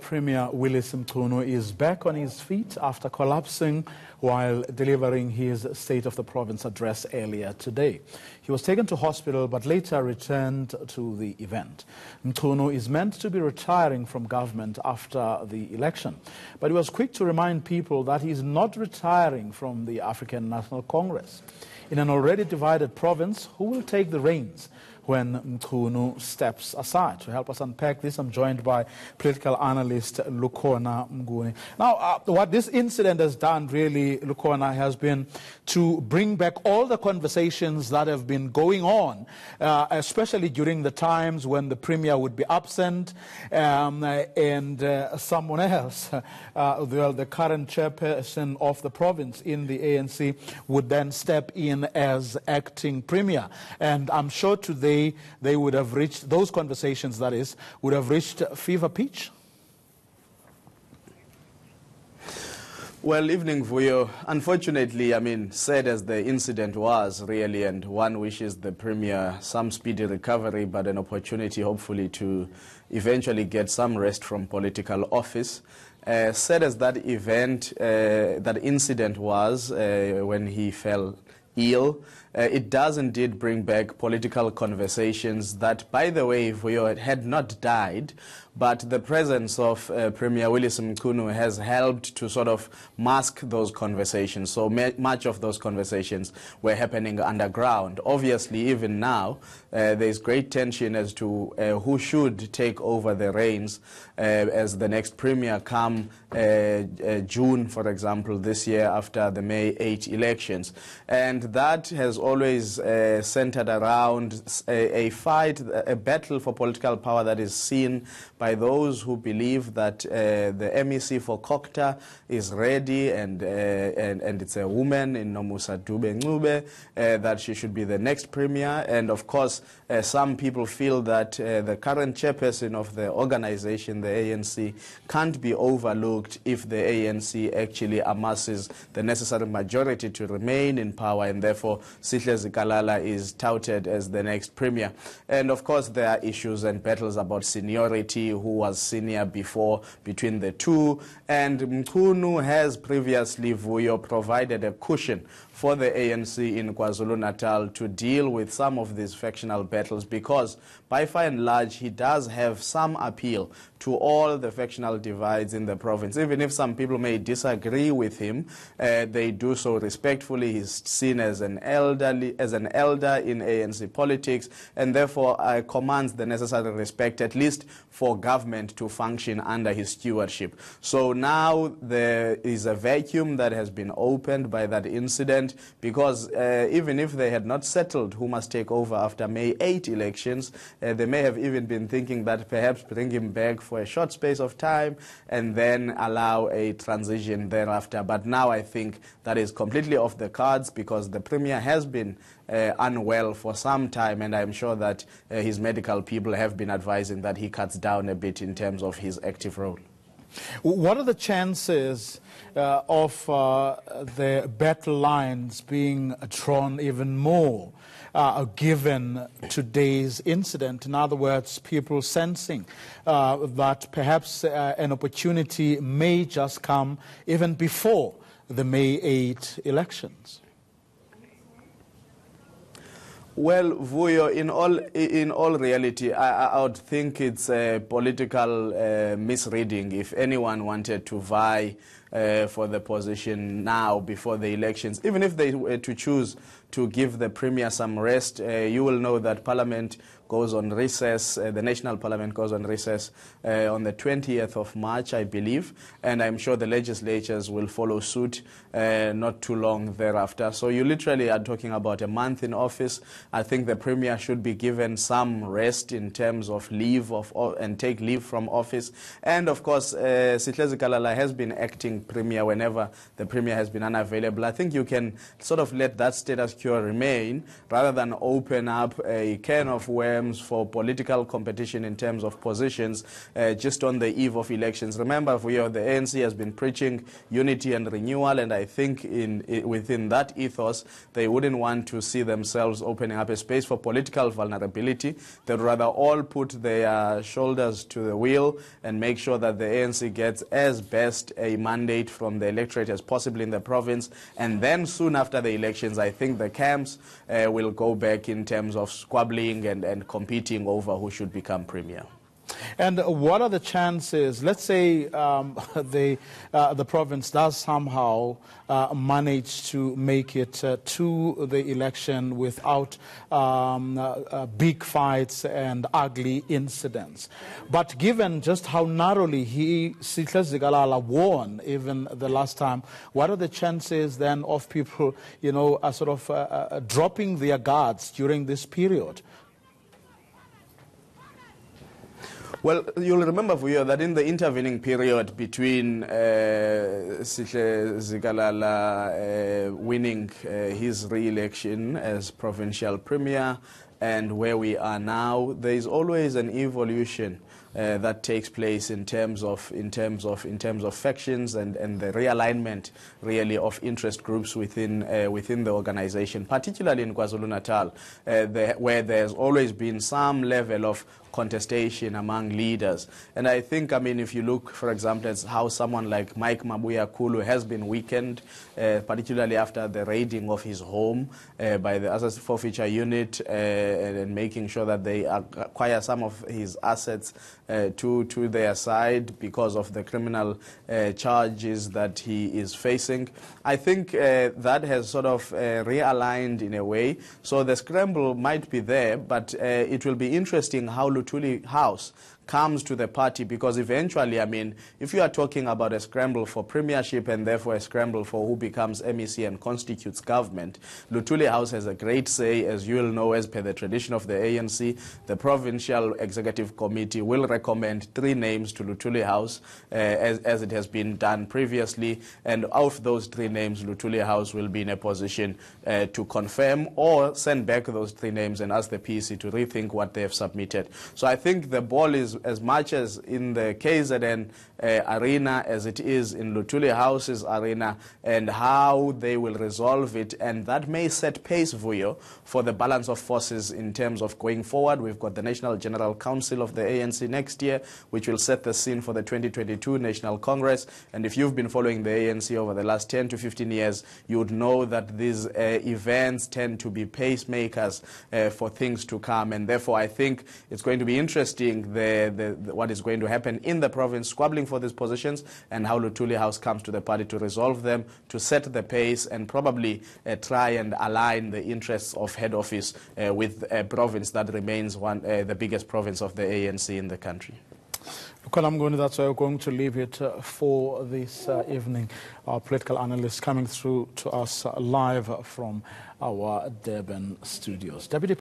Premier Willies Mchunu is back on his feet after collapsing while delivering his State of the Province address earlier today. He was taken to hospital but later returned to the event. Mchunu is meant to be retiring from government after the election, but he was quick to remind people that he is not retiring from the African National Congress. In an already divided province, who will take the reins when Mchunu steps aside? To help us unpack this, I'm joined by political analyst Lukhona Mnguni. Now, what this incident has done really, Lukhona, has been to bring back all the conversations that have been going on, especially during the times when the Premier would be absent and someone else, the current chairperson of the province in the ANC, would then step in as acting Premier. And I'm sure today they would have reached, those conversations, that is, would have reached fever pitch. Well, evening, Vuyo. Unfortunately, I mean, sad as the incident was, really, and one wishes the Premier some speedy recovery, but an opportunity, hopefully, to eventually get some rest from political office. Sad as that event, that incident was when he fell ill, it does indeed bring back political conversations that, by the way, Vuyo, had not died, but the presence of Premier Willies Mchunu has helped to sort of mask those conversations. So much of those conversations were happening underground. Obviously, even now, there is great tension as to who should take over the reins as the next Premier come June, for example, this year after the May 8 elections. And that has always centered around a fight, a battle for political power that is seen by those who believe that the MEC for Kokta is ready and it's a woman in Nomusa Dube Ncube, that she should be the next Premier. And of course, some people feel that the current chairperson of the organization, the ANC, can't be overlooked if the ANC actually amasses the necessary majority to remain in power, and therefore Sihle Zikalala is touted as the next Premier. And of course, there are issues and battles about seniority, who was senior before, between the two. And Mchunu has previously, Vuyo, provided a cushion for the ANC in KwaZulu-Natal to deal with some of these factional battles, because by far and large he does have some appeal to all the factional divides in the province. Even if some people may disagree with him, they do so respectfully. He's seen as an elder in ANC politics, and therefore commands the necessary respect, at least for government to function under his stewardship. So now there is a vacuum that has been opened by that incident, because even if they had not settled who must take over after May 8 elections, they may have even been thinking that perhaps bring him back for a short space of time and then allow a transition thereafter. But now I think that is completely off the cards, because the Premier has been unwell for some time, and I'm sure that his medical people have been advising that he cuts down a bit in terms of his active role. What are the chances of the battle lines being drawn even more given today's incident? In other words, people sensing that perhaps an opportunity may just come even before the May 8 elections? Well, Vuyo, in all reality, I would think it's a political misreading if anyone wanted to vie for the position now before the elections. Even if they were to choose to give the Premier some rest, you will know that Parliament goes on recess, the National Parliament goes on recess on the 20th of March, I believe, and I'm sure the legislatures will follow suit not too long thereafter. So you literally are talking about a month in office. I think the Premier should be given some rest in terms of leave and take leave from office. And of course, Sihle Zikalala has been acting Premier whenever the Premier has been unavailable. I think you can sort of let that status secure remain, rather than open up a can of worms for political competition in terms of positions just on the eve of elections. Remember, the ANC has been preaching unity and renewal, and I think within that ethos, they wouldn't want to see themselves opening up a space for political vulnerability. They'd rather all put their shoulders to the wheel and make sure that the ANC gets as best a mandate from the electorate as possible in the province. And then soon after the elections, I think the camps will go back in terms of squabbling and competing over who should become premier. And what are the chances, let's say the province does somehow manage to make it to the election without big fights and ugly incidents. But given just how narrowly Sihle Zikalala won even the last time, what are the chances then of people, sort of dropping their guards during this period? Well, you'll remember, Vuyo, that in the intervening period between Sihle Zikalala winning his re-election as provincial premier and where we are now, there is always an evolution that takes place in terms of factions and the realignment, really, of interest groups within the organization, particularly in KwaZulu-Natal, where there's always been some level of contestation among leaders. And I think, if you look, for example, at how someone like Mike Mabuya Kulu has been weakened, particularly after the raiding of his home by the Assets Forfeiture Unit and making sure that they acquire some of his assets to their side because of the criminal charges that he is facing. I think that has sort of realigned in a way. So the scramble might be there, but it will be interesting how Luthuli House comes to the party, because eventually, if you are talking about a scramble for premiership and therefore a scramble for who becomes MEC and constitutes government, Luthuli House has a great say. As you will know, as per the tradition of the ANC, the Provincial Executive Committee will recommend 3 names to Luthuli House, as it has been done previously, and of those 3 names, Luthuli House will be in a position to confirm or send back those 3 names and ask the PEC to rethink what they have submitted. So I think the ball is as much as in the KZN arena as it is in Luthuli House's arena, and how they will resolve it. And that may set pace, Vuyo, for the balance of forces in terms of going forward. We've got the National General Council of the ANC next year, which will set the scene for the 2022 National Congress. And if you've been following the ANC over the last 10 to 15 years, you would know that these events tend to be pacemakers for things to come. And therefore, I think it's going to be interesting what is going to happen in the province, squabbling for these positions, and how Luthuli House comes to the party to resolve them, to set the pace, and probably try and align the interests of head office with a province that remains the biggest province of the ANC in the country. That's why we're going to leave it for this evening. Our political analyst coming through to us live from our Durban studios. Deputy